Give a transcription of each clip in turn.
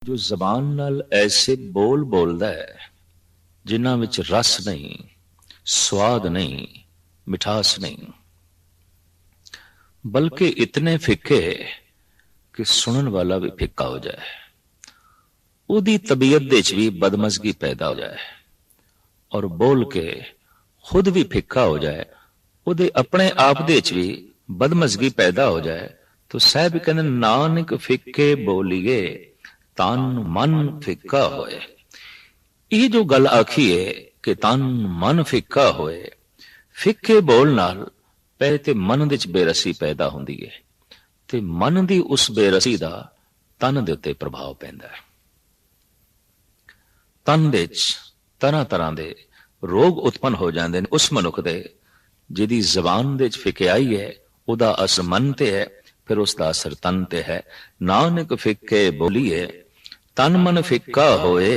जो जबान नाल ऐसे बोल बोलदा है जिन्हां विच रस नहीं, स्वाद नहीं, मिठास नहीं, बल्कि इतने फिक्के कि सुनन वाला भी फिक्का हो जाए, उदी तबीयत दे च भी बदमजगी पैदा हो जाए और बोल के खुद भी फिक्का हो जाए, उदे अपने आप दे च भी बदमजगी पैदा हो जाए, तो साहब कहते नानक फिक्के बोलिए तन मन फिक्का होए। ये जो गल आखी है कि तन मन फिक्का होए, फिक्के बोल नाल पहले ते मन दे च बेरसी पैदा हुंदी है ते मन दी उस बेरसी दा तन दे उत्ते प्रभाव पैंदा है। तन दे च तरह तरह दे रोग उत्पन्न हो जाते हैं उस मनुख दे जिहदी जबान दे च फिक्याई है, उदा असर मन ते है, फिर उसका असर तन ते है। नानक फिक्के बोलिए तन मन फिक्का होए,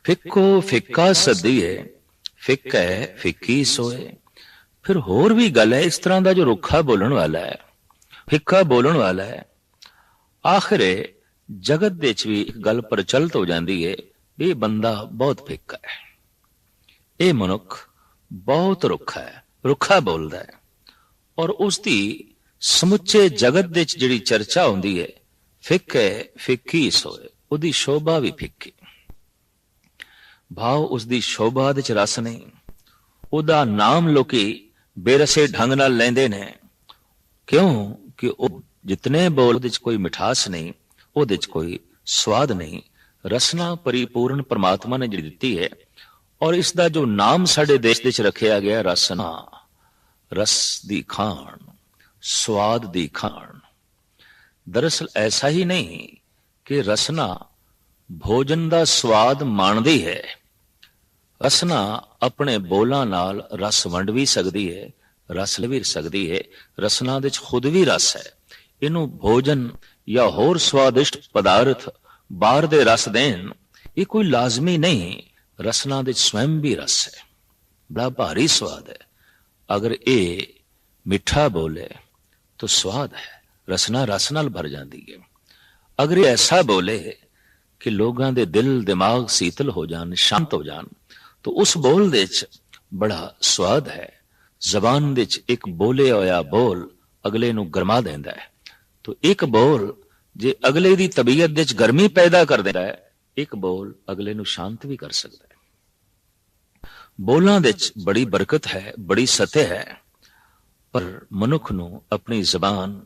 फिक्को फिक्का सदिए, फिक्का फिक्की सोए। फिर होर भी गल है इस तरह का जो रुखा बोलन वाला है, फिक्का बोलन वाला है, आखिरे जगत दे च भी एक गल प्रचलित हो जाती है, ये बंदा बहुत फिक्का है, ये मनुख बहुत रुखा है, रुखा बोलता है, और उसकी समुचे जगत दे च जिहड़ी चर्चा होंदी है फिक्के फिक्की सोए, उदी शोभा भी फिक्की, भाव उसकी शोभा दे च रस नहीं, उदा नाम लोकी बेरसे ढंग नाल लैंदे ने, क्यों कि वो जितने बोल उहदे च कोई मिठास नहीं, उहदे च कोई स्वाद नहीं, रसना परिपूर्ण परमात्मा ने जिहड़ी दित्ती है, और इसका जो नाम साडे देश दे च रखिया गया रसना, रस दी खाण, स्वाद दी खाण। दरअसल ऐसा ही नहीं कि रसना भोजन दा स्वाद माणदी है, रसना अपने बोलां नाल रस वंड भी सकदी है, रस ले भी सकदी है, रसना दे च खुद भी रस है। इनू भोजन या होर स्वादिष्ट पदार्थ बाहर दे रस देन, ये कोई लाजमी नहीं, रसना दे स्वयं भी रस है, बड़ा भारी स्वाद है। अगर ये मिठा बोले तो स्वाद है, रसना रस नाल भर जाती है। अगर ये ऐसा बोले कि लोगों के दिल दिमाग शीतल हो जान, शांत हो जान, तो उस बोल दे च बड़ा स्वाद है। जबान दे च एक बोले होया बोल अगले नू गरमा देंदा है, तो एक बोल जे अगले दी तबीयत दे च गर्मी पैदा कर देता है, एक बोल अगले नू शांत भी कर सकता है। बोलां दे च बड़ी बरकत है, बड़ी सतह है, पर मनुख नू अपनी जबान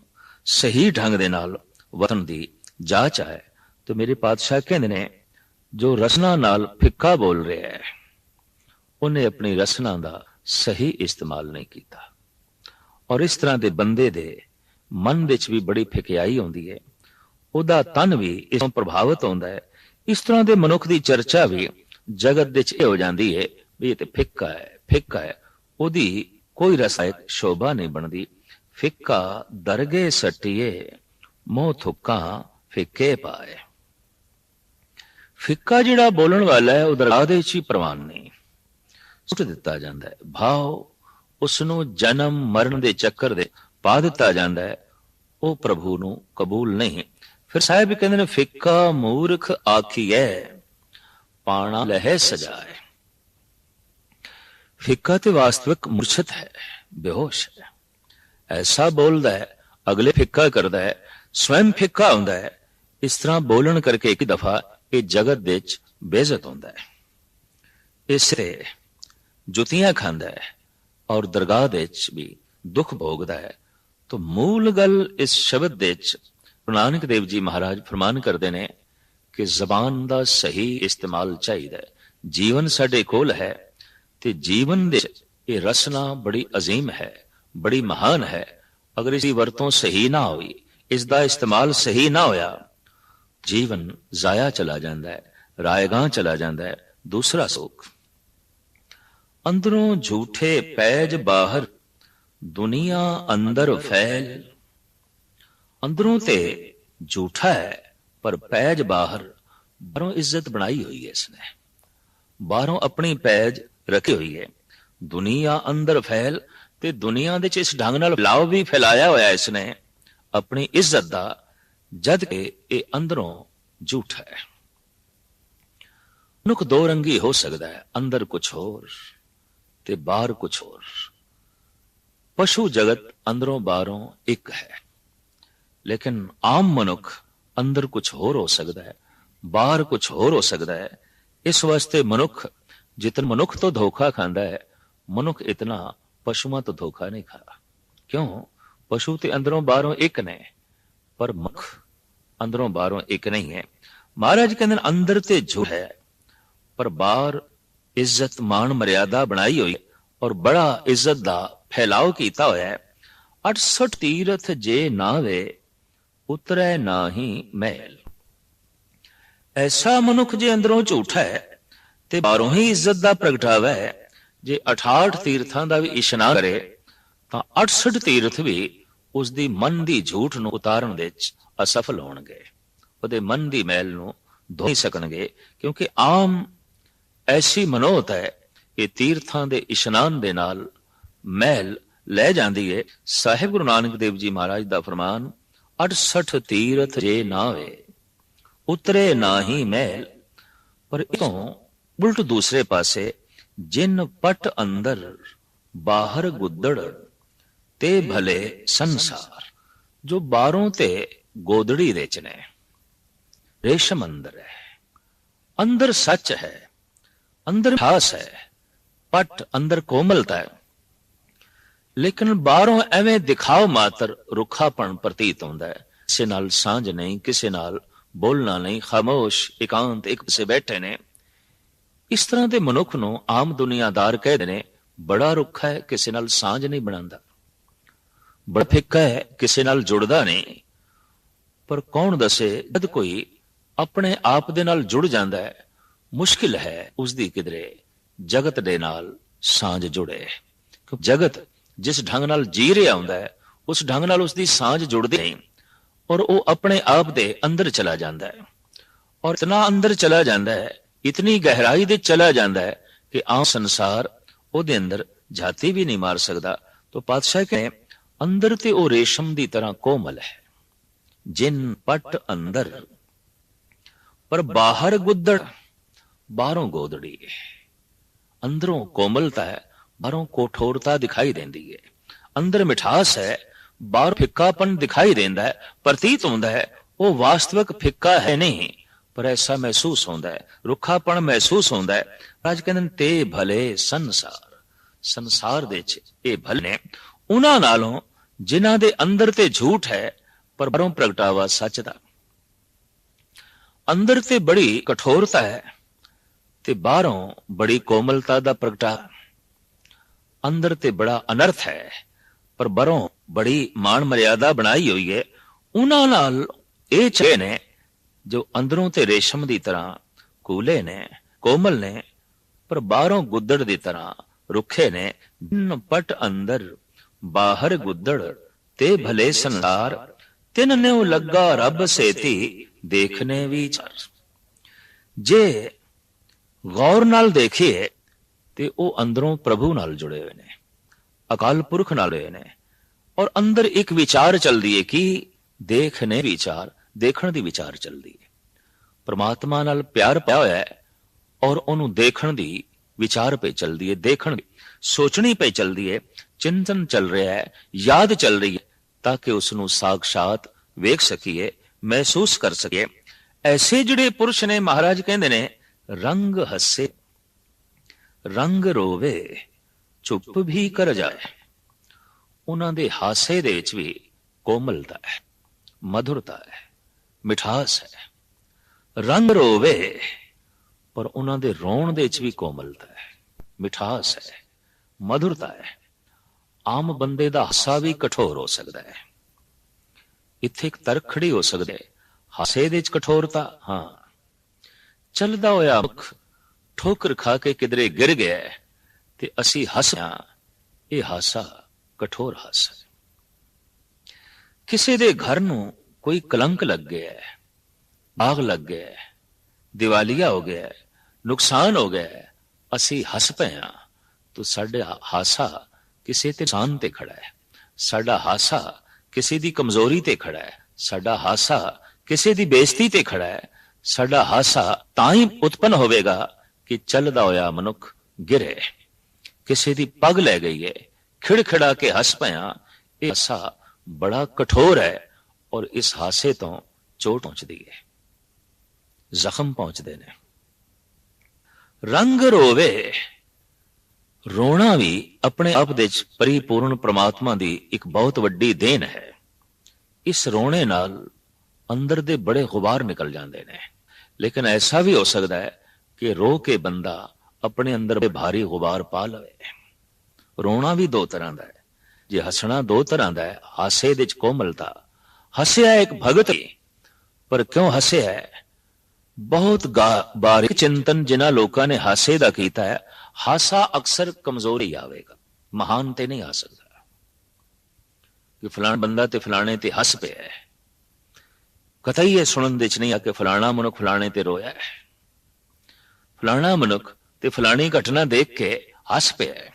सही ढंग दे नाल वतन दी जाच आए। तो मेरे पातशाह कहंदे ने जो रसना नाल फिक्का बोल रहा है, उन्हें अपनी रसना दा सही इस्तेमाल नहीं किया, और इस तरह दे बंदे दे मन दे च भी बड़ी फिक्याई होंदी है, उदा तन भी इसों प्रभावित होंदा है। इस तरह दे मनुख दी चर्चा भी जगत दे च हो जाती है भी ये ते फिक्का है, फिक्का है, उदी कोई रसायक शोभा नहीं बनती। फिक्का दरगे सटिए मोह थुक्का फिक्के पाए। फिक्का जिहड़ा बोलन वाला है उदरा दे च प्रवान नहीं, सुट दिता जाता है, भाव उसनू जन्म मरण दे चक्कर दे पा दिता जाता है, वो प्रभु नू कबूल नहीं। फिर साहिब कहते हैं फिक्का मूर्ख आखिए पाना लहे सजाए। फिक्का ते वास्तविक मूर्छित है, बेहोश है, ऐसा बोलता है, अगले फिक्का करता है, स्वयं फिक्का होंदा है। इस तरह बोलन करके एक दफा ये जगत दे च बेइज्जत होंदा है, इससे जुतियां खांदा है और दरगाह दे च भी दुख भोगदा है। तो मूल गल इस शब्द दे च गुरु नानक देव जी महाराज फरमान करते हैं कि जबान दा सही इस्तेमाल चाहिए। जीवन साडे कोल है ते जीवन दे ये रसना बड़ी अजीम है, बड़ी महान है। अगर इसकी वरतों सही ना हुई, इसका इस्तेमाल सही ना होया, जीवन जाया चला जाता है, रायगां चला जाता है। दूसरा सुख अंदरों झूठे पैज बाहर दुनिया अंदर फैल। अंदरों ते झूठा है पर पैज बाहर, बाहरों इज्जत बनाई हुई है इसने, बाहरों अपनी पैज रखी हुई है। दुनिया अंदर फैल, ते दुनिया दे च इस ढंग नाल फैलाव भी फैलाया होया इसने अपनी इज्जत दा, जद के ये अंदरों झूठ है। ਮਨੁੱਖ ਦੋ ਰੰਗੀ ਹੋ ਸਕਦਾ ਹੈ, ਅੰਦਰ ਕੁਛ ਹੋਰ ਤੇ ਬਾਹਰ ਕੁਛ ਹੋਰ। ਪਸ਼ੂ ਜਗਤ ਅੰਦਰੋਂ ਬਾਹਰੋਂ ਇੱਕ ਹੈ, ਲੇਕਿਨ ਆਮ ਮਨੁੱਖ ਅੰਦਰ ਕੁਛ ਹੋਰ ਹੋ ਸਕਦਾ ਹੈ, ਬਾਹਰ ਕੁਛ ਹੋਰ ਹੋ ਸਕਦਾ ਹੈ। ਇਸ ਵਾਸਤੇ ਮਨੁੱਖ ਜਿਤਨਾ ਮਨੁੱਖ ਤੋਂ ਧੋਖਾ ਖਾਂਦਾ ਹੈ, ਮਨੁੱਖ ਇਤਨਾ ਪਸ਼ੂਆਂ ਤੋਂ ਧੋਖਾ ਨਹੀਂ ਖਾਂਦਾ। ਕਿਉਂ? ਪਸ਼ੂ ਤੇ ਅੰਦਰੋਂ ਬਾਹਰੋਂ ਇੱਕ ਨੇ, ਪਰ ਮਨੁੱਖ ਅੰਦਰੋਂ ਬਾਹਰੋਂ ਇੱਕ ਨਹੀਂ ਹੈ। ਮਹਾਰਾਜ ਕਹਿੰਦੇ ਅੰਦਰ ਤੇ ਝੂਠ ਹੈ, ਪਰ ਬਾਹਰ ਇੱਜ਼ਤ ਮਾਣ ਮਰਿਆਦਾ ਬਣਾਈ ਹੋਈ ਔਰ ਬੜਾ ਇੱਜ਼ਤ ਦਾ ਫੈਲਾਓ ਕੀਤਾ ਹੋਇਆ ਹੈ। 68 ਤੀਰਥ ਜੇ ਨਾਵੇ ਉਤਰੈ ਨਾਹੀ ਮੈਲ। ਐਸਾ ਮਨੁੱਖ ਜੇ ਅੰਦਰੋਂ ਝੂਠਾ ਹੈ ਤੇ ਬਾਹਰੋਂ ਹੀ ਇੱਜ਼ਤ ਦਾ ਪ੍ਰਗਟਾਵਾ ਹੈ, ਜੇ 68 ਤੀਰਥਾਂ ਦਾ ਵੀ ਇਸ਼ਨਾਨ ਕਰੇ ਤਾਂ 68 ਤੀਰਥ ਵੀ ਉਸ ਦੀ ਮਨ ਦੀ ਝੂਠ ਨੂੰ ਉਤਾਰਨ ਵਿੱਚ ਅਸਫਲ ਹੋਣਗੇ, ਉਹਦੇ ਮਨ ਦੀ ਮੈਲ ਨੂੰ ਧੋ ਨਹੀਂ ਸਕਣਗੇ। ਕਿਉਂਕਿ ਆਮ ਐਸੀ ਮਨੋਤ ਹੈ ਕਿ ਤੀਰਥਾਂ ਦੇ ਇਸ਼ਨਾਨ ਦੇ ਨਾਲ ਮੈਲ ਲੈ ਜਾਂਦੀ ਹੈ। ਸਾਹਿਬ ਗੁਰੂ ਨਾਨਕ ਦੇਵ ਜੀ ਮਹਾਰਾਜ ਦਾ ਫਰਮਾਨ 68 ਤੀਰਥ ਜੇ ਨਾਵੇ ਉਤਰੇ ਨਾਹੀ ਮੈਲ। ਪਰ ਇਤੋਂ ਉਲਟ ਦੂਸਰੇ ਪਾਸੇ ਜਿਨ ਪਟ ਅੰਦਰ ਬਾਹਰ ਗੁੱਦੜ ਤੇ ਭਲੇ ਸੰਸਾਰ, ਜੋ ਬਾਹਰੋਂ ਤੇ ਗੋਦੜੀ ਦੇ ਚ ਨੇ। ਰੇਸ਼ਮ ਅੰਦਰ ਹੈ, ਅੰਦਰ ਸੱਚ ਹੈ, ਅੰਦਰ ਖਾਸ ਹੈ, ਪਟ ਅੰਦਰ ਕੋਮਲਤਾ ਹੈ, ਲੇਕਿਨ ਬਾਹਰੋਂ ਐਵੇਂ ਦਿਖਾਓ ਮਾਤਰ ਰੁੱਖਾਪਣ ਪ੍ਰਤੀਤ ਹੁੰਦਾ ਹੈ। ਕਿਸੇ ਨਾਲ ਸਾਂਝ ਨਹੀਂ, ਕਿਸੇ ਨਾਲ ਬੋਲਣਾ ਨਹੀਂ, ਖਾਮੋਸ਼ ਇਕਾਂਤ ਇੱਕ ਪਾਸੇ ਬੈਠੇ ਨੇ। ਇਸ ਤਰ੍ਹਾਂ ਦੇ ਮਨੁੱਖ ਨੂੰ ਆਮ ਦੁਨੀਆਦਾਰ ਕਹਿੰਦੇ ਨੇ ਬੜਾ ਰੁੱਖਾ ਹੈ, ਕਿਸੇ ਨਾਲ ਸਾਂਝ ਨਹੀਂ ਬਣਾਉਂਦਾ, ਬੜਾ ਫਿੱਕਾ ਹੈ, ਕਿਸੇ ਨਾਲ ਜੁੜਦਾ ਨਹੀਂ। ਪਰ ਕੌਣ ਦੱਸੇ, ਜਦ ਕੋਈ ਆਪਣੇ ਆਪ ਦੇ ਨਾਲ ਜੁੜ ਜਾਂਦਾ ਹੈ, ਮੁਸ਼ਕਿਲ ਹੈ ਉਸਦੀ ਕਿਧਰੇ ਜਗਤ ਦੇ ਨਾਲ ਸਾਂਝ ਜੁੜੇ। ਜਗਤ ਜਿਸ ਢੰਗ ਨਾਲ ਜੀ ਰਿਹਾ ਹੁੰਦਾ ਹੈ, ਉਸ ਢੰਗ ਨਾਲ ਉਸਦੀ ਸਾਂਝ ਜੁੜਦੀ ਨਹੀਂ, ਔਰ ਉਹ ਆਪਣੇ ਆਪ ਦੇ ਅੰਦਰ ਚਲਾ ਜਾਂਦਾ ਹੈ। ਔਰ ਇਤਨਾ ਅੰਦਰ ਚਲਾ ਜਾਂਦਾ ਹੈ, ਇਤਨੀ ਗਹਿਰਾਈ ਦੇ ਚਲਾ ਜਾਂਦਾ ਹੈ ਕਿ ਆਮ ਸੰਸਾਰ ਉਹਦੇ ਅੰਦਰ ਝਾਤੀ ਵੀ ਨਹੀਂ ਮਾਰ ਸਕਦਾ। ਤਾਂ ਪਾਤਸ਼ਾਹ ਕਹਿੰਦੇ ਅੰਦਰ ਤੇ ਉਹ ਰੇਸ਼ਮ ਦੀ ਤਰ੍ਹਾਂ ਕੋਮਲ ਹੈ, ਜਿਨ ਪਟ ਅੰਦਰ ਪਰ ਬਾਹਰ ਗੁੱਦੜ, ਬਾਹਰੋਂ ਗੋਦੜੀ ਹੈ। ਅੰਦਰੋਂ ਕੋਮਲਤਾ ਹੈ, ਬਾਹਰੋਂ ਕੋਠੋਰਤਾ ਦਿਖਾਈ ਦਿੰਦੀ ਹੈ। ਅੰਦਰ ਮਿਠਾਸ ਹੈ, ਬਾਹਰ ਫਿੱਕਾਪਨ ਦਿਖਾਈ ਦਿੰਦਾ ਹੈ। ਪ੍ਰਤੀਤ ਹੁੰਦਾ ਹੈ ਉਹ ਵਾਸਤਵਿਕ ਫਿੱਕਾ ਹੈ ਨਹੀਂ, ਪਰ ਐਸਾ ਮਹਿਸੂਸ ਹੁੰਦਾ ਹੈ, ਰੁੱਖਾਪਣ ਮਹਿਸੂਸ ਹੁੰਦਾ ਹੈ। ਰਾਜ ਕਹਿੰਦੇ ਤੇ ਭਲੇ ਸੰਸਾਰ, ਸੰਸਾਰ ਦੇ ਚ ਇਹ ਭਲੇ ਨੇ ਉਹਨਾਂ ਨਾਲੋਂ ਜਿਨ੍ਹਾਂ ਦੇ ਅੰਦਰ ਤੇ ਝੂਠ ਹੈ ਪਰ ਬਾਹਰੋਂ ਪ੍ਰਗਟਾਵਾ ਸੱਚ ਦਾ। ਅੰਦਰ ਤੇ ਬੜੀ ਕਠੋਰਤਾ ਹੈ ਤੇ ਬਾਹਰੋਂ ਬੜੀ ਕੋਮਲਤਾ ਦਾ ਪ੍ਰਗਟਾ। ਅੰਦਰ ਤੇ ਬੜਾ ਅਨਰਥ ਹੈ ਪਰ ਬਾਹਰੋਂ ਬੜੀ ਮਾਣ ਮਰਿਆਦਾ ਬਣਾਈ ਹੋਈ ਹੈ। ਉਹਨਾਂ ਨਾਲ ਇਹ ਚੇ ਨੇ ਜੋ ਅੰਦਰੋਂ ਤੇ ਰੇਸ਼ਮ ਦੀ ਤਰ੍ਹਾਂ ਕੂਲੇ ਨੇ, ਕੋਮਲ ਨੇ, ਪਰ ਬਾਹਰੋਂ ਗੁੱਦੜ ਦੀ ਤਰ੍ਹਾਂ ਰੁੱਖੇ ਨੇ। ਪਟ ਅੰਦਰ ਬਾਹਰ ਗੁੱਦੜ ਤੇ ਭਲੇ ਸੰਸਾਰ, ਤਿੰਨ ਨਿਉ ਲੱਗਾ ਰੱਬ ਸੇਤੀ ਦੇਖਨੇ ਵਿਚਾਰ। ਜੇ ਗੌਰ ਨਾਲ ਦੇਖੀਏ ਤੇ ਉਹ ਅੰਦਰੋਂ ਪ੍ਰਭੂ ਨਾਲ ਜੁੜੇ ਹੋਏ ਨੇ, ਅਕਾਲ ਪੁਰਖ ਨਾਲ ਹੋਏ ਨੇ। ਔਰ ਅੰਦਰ ਇੱਕ ਵਿਚਾਰ ਚੱਲਦੀ ਹੈ ਕਿ ਦੇਖਨੇ ਵਿਚਾਰ, ਦੇਖਣ ਦੀ ਵਿਚਾਰ ਚੱਲਦੀ ਹੈ। ਪਰਮਾਤਮਾ ਨਾਲ ਪਿਆਰ ਪਿਆ ਹੋਇਆ ਹੈ ਔਰ ਉਹਨੂੰ ਦੇਖਣ ਦੀ ਵਿਚਾਰ ਪਈ ਚੱਲਦੀ ਹੈ, ਦੇਖਣ ਦੀ ਸੋਚਣੀ ਪਈ ਚੱਲਦੀ ਹੈ, ਚਿੰਤਨ ਚੱਲ ਰਿਹਾ ਹੈ, ਯਾਦ ਚੱਲ ਰਹੀ ਹੈ, ਤਾਂ ਕਿ ਉਸ ਨੂੰ ਸਾਖਸ਼ਾਤ ਵੇਖ ਸਕੀਏ, ਮਹਿਸੂਸ ਕਰ ਸਕੀਏ। ਐਸੇ ਜਿਹੜੇ ਪੁਰਸ਼ ਨੇ, ਮਹਾਰਾਜ ਕਹਿੰਦੇ ਨੇ ਰੰਗ ਹੱਸੇ ਰੰਗ ਰੋਵੇ ਚੁੱਪ ਵੀ ਕਰ ਜਾਏ। ਉਹਨਾਂ ਦੇ ਹਾਸੇ ਦੇ ਵਿੱਚ ਵੀ ਕੋਮਲਤਾ ਹੈ, ਮਧੁਰਤਾ ਹੈ, ਮਿਠਾਸ ਹੈ। ਰੰਗ ਰੋਵੇ ਪਰ ਉਹਨਾਂ ਦੇ ਰੋਣ ਦੇ ਵਿੱਚ ਵੀ ਕੋਮਲਤਾ ਹੈ, ਮਿਠਾਸ ਹੈ, ਮਧੁਰਤਾ ਹੈ। ਆਮ ਬੰਦੇ ਦਾ ਹਾਸਾ ਵੀ ਕਠੋਰ ਹੋ ਸਕਦਾ ਹੈ। ਇੱਥੇ ਇੱਕ ਤਰਕ ਖੜੀ ਹੋ ਸਕਦਾ ਹੈ, ਹਾਸੇ ਦੇ ਵਿੱਚ ਕਠੋਰਤਾ। ਹਾਂ, ਚੱਲਦਾ ਹੋਇਆ ਮੁਖ ਠੋਕਰ ਖਾ ਕੇ ਕਿਧਰੇ ਗਿਰ ਗਿਆ ਤੇ ਅਸੀਂ ਹੱਸਿਆ, ਇਹ ਹਾਸਾ ਕਠੋਰ ਹਾਸਾ। ਕਿਸੇ ਦੇ ਘਰ ਨੂੰ ਕੋਈ ਕਲੰਕ ਲੱਗ ਗਿਆ ਹੈ, ਆਗ ਲੱਗ ਗਿਆ ਹੈ, ਦੀਵਾਲੀਆ ਹੋ ਗਿਆ ਹੈ, ਨੁਕਸਾਨ ਹੋ ਗਿਆ ਹੈ, ਅਸੀਂ ਹੱਸ ਪਏ ਹਾਂ, ਤਾਂ ਸਾਡਾ ਹਾਸਾ ਕਿਸੇ ਤੇ ਨੁਕਸਾਨ ਤੇ ਖੜਾ ਹੈ, ਸਾਡਾ ਹਾਸਾ ਕਿਸੇ ਦੀ ਕਮਜ਼ੋਰੀ ਤੇ ਖੜਾ ਹੈ, ਸਾਡਾ ਹਾਸਾ ਕਿਸੇ ਦੀ ਬੇਇੱਜ਼ਤੀ ਤੇ ਖੜਾ ਹੈ। ਸਾਡਾ ਹਾਸਾ ਤਾਂ ਹੀ ਉਤਪੰਨ ਹੋਵੇਗਾ ਕਿ ਚੱਲਦਾ ਹੋਇਆ ਮਨੁੱਖ ਗਿਰੇ, ਕਿਸੇ ਦੀ ਪੱਗ ਲੈ ਗਈ ਹੈ, ਖਿੜਖਿੜਾ ਕੇ ਹੱਸ ਪਿਆ। ਇਹ ਹਾਸਾ ਬੜਾ ਕਠੋਰ ਹੈ ਔਰ ਇਸ ਹਾਸੇ ਤੋਂ ਚੋਟ ਪਹੁੰਚਦੀ ਹੈ, ਜ਼ਖਮ ਪਹੁੰਚਦੇ ਨੇ। ਰੰਗ ਰੋਵੇ, ਰੋਣਾ ਵੀ ਆਪਣੇ ਆਪ ਦੇ ਵਿੱਚ ਪਰਿਪੂਰਨ ਪ੍ਰਮਾਤਮਾ ਦੀ ਇੱਕ ਬਹੁਤ ਵੱਡੀ ਦੇਣ ਹੈ। ਇਸ ਰੋਣੇ ਨਾਲ ਅੰਦਰ ਦੇ ਬੜੇ ਗੁਬਾਰ ਨਿਕਲ ਜਾਂਦੇ ਨੇ। ਲੇਕਿਨ ਐਸਾ ਵੀ ਹੋ ਸਕਦਾ ਹੈ ਕਿ ਰੋ ਕੇ ਬੰਦਾ ਆਪਣੇ ਅੰਦਰ ਭਾਰੀ ਗੁਬਾਰ ਪਾ ਲਵੇ। ਰੋਣਾ ਵੀ ਦੋ ਤਰ੍ਹਾਂ ਦਾ ਹੈ, ਜੇ ਹੱਸਣਾ ਦੋ ਤਰ੍ਹਾਂ ਦਾ ਹੈ। ਹਾਸੇ ਦੇ ਵਿੱਚ ਕੋਮਲਤਾ, ਹੱਸਿਆ ਇੱਕ ਭਗਤ ਹੈ, ਪਰ ਕਿਉਂ ਹੱਸਿਆ ਹੈ? ਬਹੁਤ ਬਾਰੀਕ ਚਿੰਤਨ ਜਿਨ੍ਹਾਂ ਲੋਕਾਂ ਨੇ ਹਾਸੇ ਦਾ ਕੀਤਾ ਹੈ, ਹਾਸਾ ਅਕਸਰ ਕਮਜ਼ੋਰੀ ਆਵੇਗਾ, ਮਹਾਨ ਤੇ ਨਹੀਂ ਆ ਸਕਦਾ। ਕਿ ਫਲਾਣਾ ਬੰਦਾ ਤੇ ਫਲਾਣੇ ਤੇ ਹੱਸ ਪਿਆ ਹੈ, ਕਤਈ ਇਹ ਸੁਣਨ ਦੇ ਚ ਨਹੀਂ ਆ ਕਿ ਫਲਾਣਾ ਮਨੁੱਖ ਫਲਾਣੇ ਤੇ ਰੋਇਆ ਹੈ, ਫਲਾਣਾ ਮਨੁੱਖ ਤੇ ਫਲਾਣੀ ਘਟਨਾ ਦੇਖ ਕੇ ਹੱਸ ਪਿਆ ਹੈ।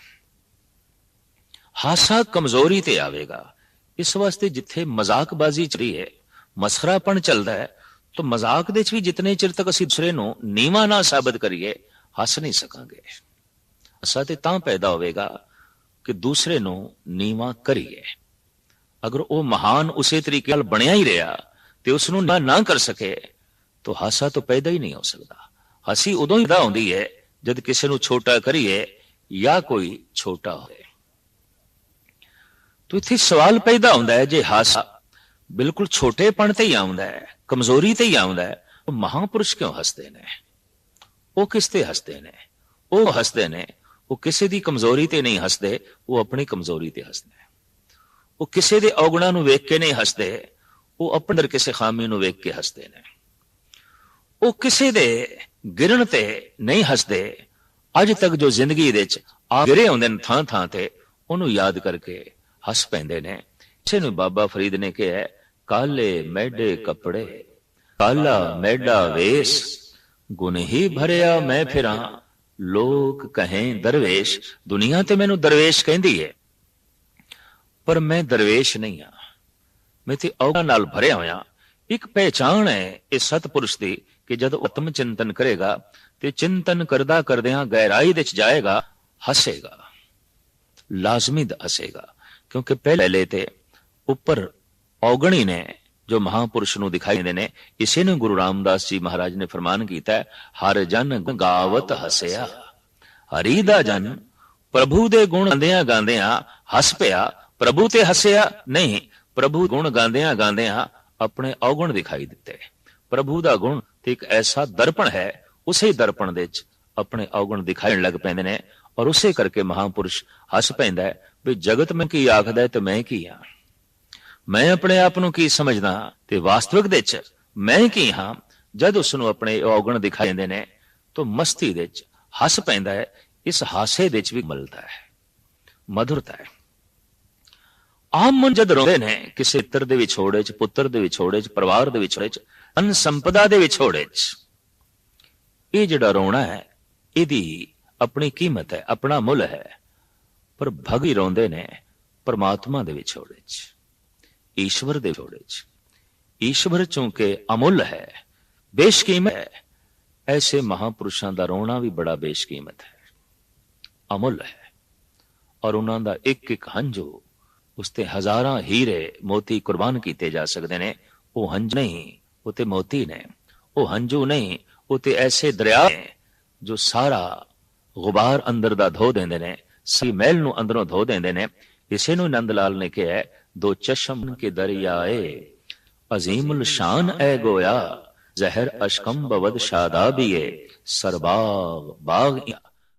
ਹਾਸਾ ਕਮਜ਼ੋਰੀ ਤੇ ਆਵੇਗਾ। ਇਸ ਵਾਸਤੇ ਜਿੱਥੇ ਮਜ਼ਾਕਬਾਜ਼ੀ ਚੱਲ ਰਹੀ ਹੈ, ਮਸਖਰਾਪਣ ਚੱਲਦਾ ਹੈ, ਤਾਂ ਮਜ਼ਾਕ ਦੇ ਚ ਵੀ ਜਿਤਨੇ ਚਿਰ ਤੱਕ ਅਸੀਂ ਦੂਸਰੇ ਨੂੰ ਨੀਵਾਂ ਨਾ ਸਾਬਤ ਕਰੀਏ, ਹੱਸ ਨਹੀਂ ਸਕਾਂਗੇ। ਹਾਸਾ ਤੇ ਤਾਂ ਪੈਦਾ ਹੋਵੇਗਾ ਕਿ ਦੂਸਰੇ ਨੂੰ ਨੀਵਾਂ ਕਰੀਏ। ਅਗਰ ਉਹ ਮਹਾਨ ਉਸੇ ਤਰੀਕੇ ਨਾਲ ਬਣਿਆ ਹੀ ਰਿਹਾ ਤੇ ਉਸ ਨੂੰ ਨਾ ਕਰ ਸਕੇ, ਤਾਂ ਹਾਸਾ ਤਾਂ ਪੈਦਾ ਹੀ ਨਹੀਂ ਹੋ ਸਕਦਾ। ਹੱਸੀ ਉਦੋਂ ਹੀ ਪੈਦਾ ਹੁੰਦੀ ਹੈ ਜਦ ਕਿਸੇ ਨੂੰ ਛੋਟਾ ਕਰੀਏ ਜਾਂ ਕੋਈ ਛੋਟਾ ਹੋਵੇ। ਤੋ ਇੱਥੇ ਸਵਾਲ ਪੈਦਾ ਹੁੰਦਾ ਹੈ, ਜੇ ਹਾਸਾ ਬਿਲਕੁਲ ਛੋਟੇਪਣ ਤੇ ਹੀ ਆਉਂਦਾ ਹੈ, ਕਮਜ਼ੋਰੀ ਤੇ ਹੀ ਆਉਂਦਾ ਹੈ, ਉਹ ਮਹਾਂਪੁਰਸ਼ ਕਿਉਂ ਹੱਸਦੇ ਨੇ? ਉਹ ਕਿਸ ਤੇ ਹੱਸਦੇ ਨੇ? ਉਹ ਹੱਸਦੇ ਨੇ, ਉਹ ਕਿਸੇ ਦੀ ਕਮਜ਼ੋਰੀ ਤੇ ਨਹੀਂ ਹੱਸਦੇ, ਉਹ ਆਪਣੀ ਕਮਜ਼ੋਰੀ ਤੇ ਹੱਸਦੇ। ਉਹ ਕਿਸੇ ਦੇ ਔਗਣਾਂ ਨੂੰ ਵੇਖ ਕੇ ਨਹੀਂ ਹੱਸਦੇ, ਉਹ ਆਪਣੇ ਅੰਦਰ ਕਿਸੇ ਖਾਮੀ ਨੂੰ ਵੇਖ ਕੇ ਹੱਸਦੇ ਨੇ। ਉਹ ਕਿਸੇ ਦੇ ਗਿਰਨ ਤੇ ਨਹੀਂ ਹੱਸਦੇ, ਅੱਜ ਤੱਕ ਜੋ ਜ਼ਿੰਦਗੀ ਦੇ ਵਿੱਚ ਆ ਗਿਰੇ ਹੁੰਦੇ ਨੇ ਥਾਂ ਥਾਂ ਤੇ, ਉਹਨੂੰ ਯਾਦ ਕਰਕੇ ਹੱਸ ਪੈਂਦੇ ਨੇ। ਇਸੇ ਨੂੰ ਬਾਬਾ ਫਰੀਦ ਨੇ ਕਿਹਾ, ਕਾਲੇ ਮੈਡੇ ਕੱਪੜੇ ਕਾਲਾ ਮੈਡਾ ਵੇਸ, ਗੁਣ ਹੀ ਭਰਿਆ ਮੈਂ ਫਿਰਾਂ ਲੋਕ ਕਹੇ ਦਰਵੇਸ਼। ਦੁਨੀਆ ਤੇ ਮੈਨੂੰ ਦਰਵੇਸ਼ ਕਹਿੰਦੀ ਹੈ, ਪਰ ਮੈਂ ਦਰਵੇਸ਼ ਨਹੀਂ ਆ, ਮੈਂ ਤੇ ਔਗਣਾਂ ਨਾਲ ਭਰਿਆ ਹੋਇਆ। ਇੱਕ ਪਹਿਚਾਣ ਹੈ ਇਹ ਸਤਪੁਰਸ਼ ਦੀ ਕਿ ਜਦ ਆਤਮ ਚਿੰਤਨ ਕਰੇਗਾ ਤੇ ਚਿੰਤਨ ਕਰਦਾ ਕਰਦਿਆਂ ਗਹਿਰਾਈ ਵਿੱਚ ਜਾਏਗਾ, ਹੱਸੇਗਾ, ਲਾਜ਼ਮੀ ਹੱਸੇਗਾ। ਕਿਉਂਕਿ ਪਹਿਲੇ ਤੇ ਉੱਪਰ ਔਗਣੀ ਨੇ ਜੋ ਮਹਾਂਪੁਰਸ਼ ਨੂੰ ਦਿਖਾਈ ਦਿੰਦੇ ਨੇ। ਇਸੇ ਨੂੰ ਗੁਰੂ ਰਾਮਦਾਸ ਜੀ ਮਹਾਰਾਜ ਨੇ ਫਰਮਾਨ ਕੀਤਾ, ਹਰ ਜਨ ਗਾਵਤ ਹੱਸਿਆ। ਹਰੀ ਦਾ ਜਨ ਪ੍ਰਭੂ ਦੇ ਗੁਣ ਗਾਉਂਦਿਆਂ ਗਾਉਂਦਿਆਂ ਹੱਸ ਪਿਆ, ਪ੍ਰਭੂ ਤੇ ਹੱਸਿਆ ਨਹੀਂ, ਪ੍ਰਭੂ ਗੁਣ ਗਾਉਂਦਿਆਂ ਗਾਉਂਦਿਆਂ ਆਪਣੇ ਔਗਣ ਦਿਖਾਈ ਦਿੱਤੇ। ਪ੍ਰਭੂ ਦਾ ਗੁਣ ਤੇ ਇੱਕ ਐਸਾ ਦਰਪਣ ਹੈ, ਉਸੇ ਦਰਪਣ ਦੇ ਵਿੱਚ ਆਪਣੇ ਔਗਣ ਦਿਖਾਉਣ ਲੱਗ ਪੈਂਦੇ ਨੇ, ਔਰ ਉਸੇ ਕਰਕੇ ਮਹਾਂਪੁਰਸ਼ ਹੱਸ ਪੈਂਦਾ ਹੈ ਵੀ ਜਗਤ ਮੈਂ ਕੀ ਆਖਦਾ ਤੇ ਮੈਂ ਕੀ ਹਾਂ, ਮੈਂ ਆਪਣੇ ਆਪ ਨੂੰ ਕੀ ਸਮਝਦਾ ਤੇ ਵਾਸਤਵਿਕ ਦੇ ਵਿੱਚ ਮੈਂ ਕੀ ਹਾਂ। ਜਦ ਉਸ ਨੂੰ ਆਪਣੇ ਔਗਣ ਦਿਖਾਈ ਦਿੰਦੇ ਨੇ ਤਾਂ ਮਸਤੀ ਦੇ ਵਿੱਚ ਹੱਸ ਪੈਂਦਾ ਹੈ। ਇਸ ਹਾਸੇ ਦੇ ਵਿੱਚ ਵੀ ਮਲਤਾ ਹੈ, ਮਧੁਰਤਾ ਹੈ। ਆਮ ਮਨ ਜਦ ਰੋਂਦੇ ਨੇ ਕਿਸੇ ਮਿੱਤਰ ਦੇ ਵਿਛੋੜੇ ਚ, ਪੁੱਤਰ ਦੇ ਵਿਛੋੜੇ ਚ, ਪਰਿਵਾਰ ਦੇ ਵਿਛੋੜੇ ਚ, ਧਨ ਸੰਪਦਾ ਦੇ ਵਿਛੋੜੇ ਚ, ਇਹ ਜਿਹੜਾ ਰੋਣਾ ਹੈ ਇਹਦੀ ਆਪਣੀ ਕੀਮਤ ਹੈ, ਆਪਣਾ ਮੁੱਲ ਹੈ। ਪਰ ਭਗੀ ਰੋਂਦੇ ਨੇ ਪਰਮਾਤਮਾ ਦੇ ਵਿਛੋੜੇ ਚ, ਈਸ਼ਵਰ ਦੇ ਵਿਛੋੜੇ ਚ। ਈਸ਼ਵਰ ਚੂੰਕਿ ਅਮੁੱਲ ਹੈ, ਬੇਸ਼ਕੀਮਤ ਹੈ, ਐਸੇ ਮਹਾਂਪੁਰਸ਼ਾਂ ਦਾ ਰੋਣਾ ਵੀ ਬੜਾ ਬੇਸ਼ਕੀਮਤ ਹੈ, ਅਮੁੱਲ ਹੈ। ਔਰ ਉਹਨਾਂ ਦਾ ਇੱਕ ਇੱਕ ਹੰਝੂ, ਉਸ ਤੇ ਹਜ਼ਾਰਾਂ ਹੀਰੇ ਮੋਤੀ ਕੁਰਬਾਨ ਕੀਤੇ ਜਾ ਸਕਦੇ ਨੇ। ਉਹ ਹੰਝ ਨਹੀਂ, ਉਹ ਤੇ ਮੋਤੀ ਨੇ। ਉਹ ਹੰਝੂ ਨਹੀਂ, ਉਹ ਤੇ ਐਸੇ ਦਰਿਆ ਨੇ ਜੋ ਸਾਰਾ ਗੁਬਾਰ ਅੰਦਰ ਦਾ ਧੋ ਦਿੰਦੇ ਨੇ, ਸਹੀ ਮਹਿਲ ਨੂੰ ਅੰਦਰੋਂ ਧੋ ਦਿੰਦੇ ਨੇ। ਇਸੇ ਨੂੰ ਨੰਦ ਲਾਲ ਨੇ ਕਿਹਾ, ਦੋ ਚਸ਼ਮ ਕੇ ਦਰਿਆਏ ਅਜ਼ੀਮੁਲ ਸ਼ਾਨ ਐ ਗੋਇਆ, ਜ਼ਹਿਰ ਅਸ਼ਕਮ ਬਵਦ ਸ਼ਾਦਾਬੀਏ ਸਰਬਾਗ ਬਾਗ।